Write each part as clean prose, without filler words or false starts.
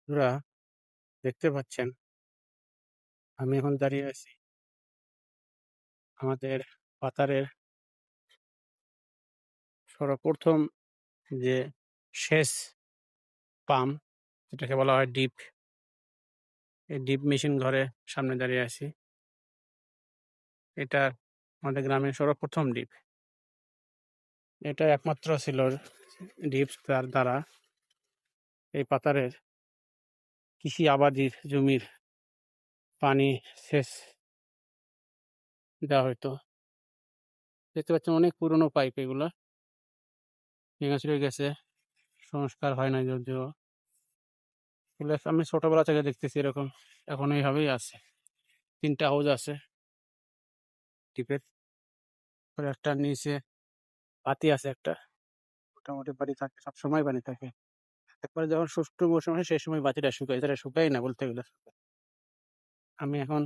বন্ধুরা, দেখতে পাচ্ছেন আমি এখন দাঁড়িয়ে আছি আমাদের পাতারের সর্বপ্রথম যে সেচ পাম্প, যেটাকে বলা হয় ডিপ। এই ডিপ মেশিন ঘরের সামনে দাঁড়িয়ে আছি। এটা আমাদের গ্রামের সর্বপ্রথম ডিপ। এটা একমাত্র ছিল ডিপ, তার দ্বারা এই পাতারের কৃষি আবাদির জমির পানি সেচ দেওয়া হইতো। দেখতে পাচ্ছেন অনেক পুরনো পাইপ, এগুলা ভেঙে চুরে গেছে, সংস্কার হয় নাই যদিও। এগুলো আমি ছোটবেলা থেকে দেখতেছি এরকম, এখন এইভাবেই আছে। ৩টা হাউস আছে ডিপের, পরে একটা নিচে বাতি আছে একটা। মোটামুটি পানি থাকে, সবসময় পানি থাকে। একবারে যখন শুষ্ক মৌসুম হয় সেই সময় বাতিটা শুকায়, এছাড়া শুকায় না বলতে গেলে। আমি এখন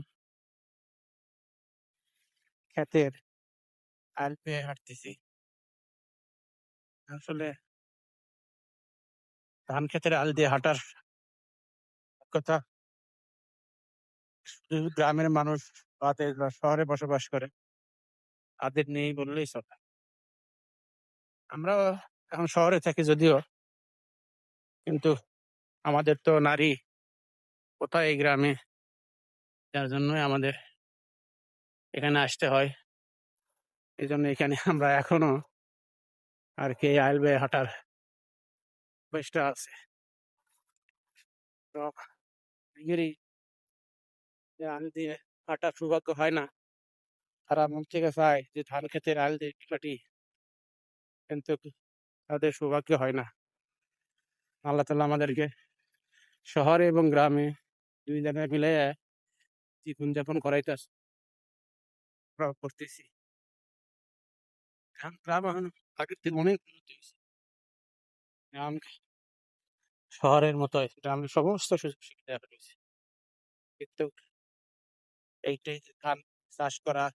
ক্ষেতের আল পেয়ে হাঁটতেছি। আসলে ধান ক্ষেতের আল দিয়ে হাঁটার কথা শুধু গ্রামের মানুষ তাদের বা শহরে বসবাস করে তাদের নেই বললেই চলে। আমরা এখন শহরে থাকি যদিও, কিন্তু আমাদের তো নারী কোথায় এই গ্রামে, যার জন্যই আমাদের এখানে আসতে হয়। এই জন্য এখানে আমরা এখনো আর কি আইল বেয়ে হাঁটার চেষ্টা আছে। তো অনেকেরই যে আল দিয়ে হাঁটার সৌভাগ্য হয় না, তারা মন থেকে চায় যে ধান ক্ষেতের আল দিয়ে হাঁটি, কিন্তু তাদের সৌভাগ্য হয় না। আল্লাহ তাআলা আমাদেরকে শহরে এবং গ্রামে ২ জায়গায় মিলাইয়া জীবনযাপন করাইতেছে, আমরাও করতেছি। গ্রাম এখন আগের থেকে অনেক উন্নতি হইছে। গ্রাম শহরের মতো গ্রামের সমস্ত সুযোগ সুবিধা এখন হইছে। কিন্তু এইটাই যে ধান চাষ করা,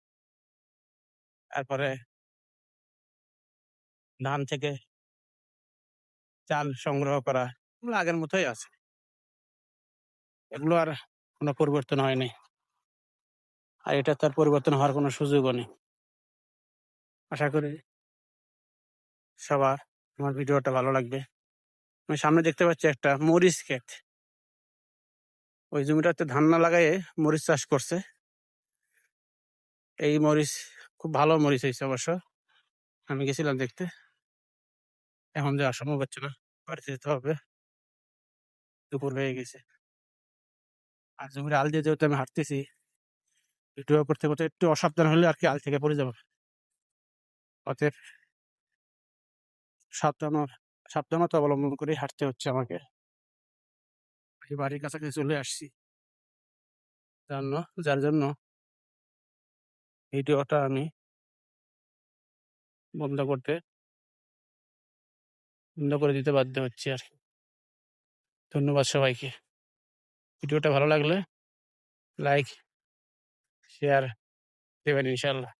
তারপরে ধান থেকে চাল সংগ্রহ করা, এগুলো আগের মতোই আছে। এগুলো আর কোনো পরিবর্তন হয়নি। আর এটা তো আর পরিবর্তন হওয়ার কোনো সুযোগও নেই। আশা করি সবার আমার ভিডিওটা ভালো লাগবে। আমি সামনে দেখতে পাচ্ছি একটা মরিচ ক্ষেত। ওই জমিটাতে ধান না লাগাইয়ে মরিচ চাষ করছে। এই মরিচ খুব ভালো মরিচ হইছে অবশ্য। আমি গেছিলাম দেখতে। এখন যাওয়া সম্ভব হচ্ছে না। বাড়িতে যেতে হবে। দুপুর হয়ে গেছে। আর জমির আল দিয়ে যেহেতু আমি হাঁটতেছি, ভিডিও করতে করতে একটু অসাবধান হলে আর কি আল থেকে পড়ে যাবো। অতএব সাবধান সাবধানতা অবলম্বন করে হাঁটতে হচ্ছে আমাকে। এই বাড়ির কাছাকাছি চলে আসছি। যার জন্য ভিডিওটা আমি বন্ধ করতে বন্ধ করে দিতে বাধ্য হচ্ছি আর কি। ধন্যবাদ সবাইকে। ভিডিওটা ভালো লাগলে লাইক, শেয়ার দেবেন ইনশাআল্লাহ।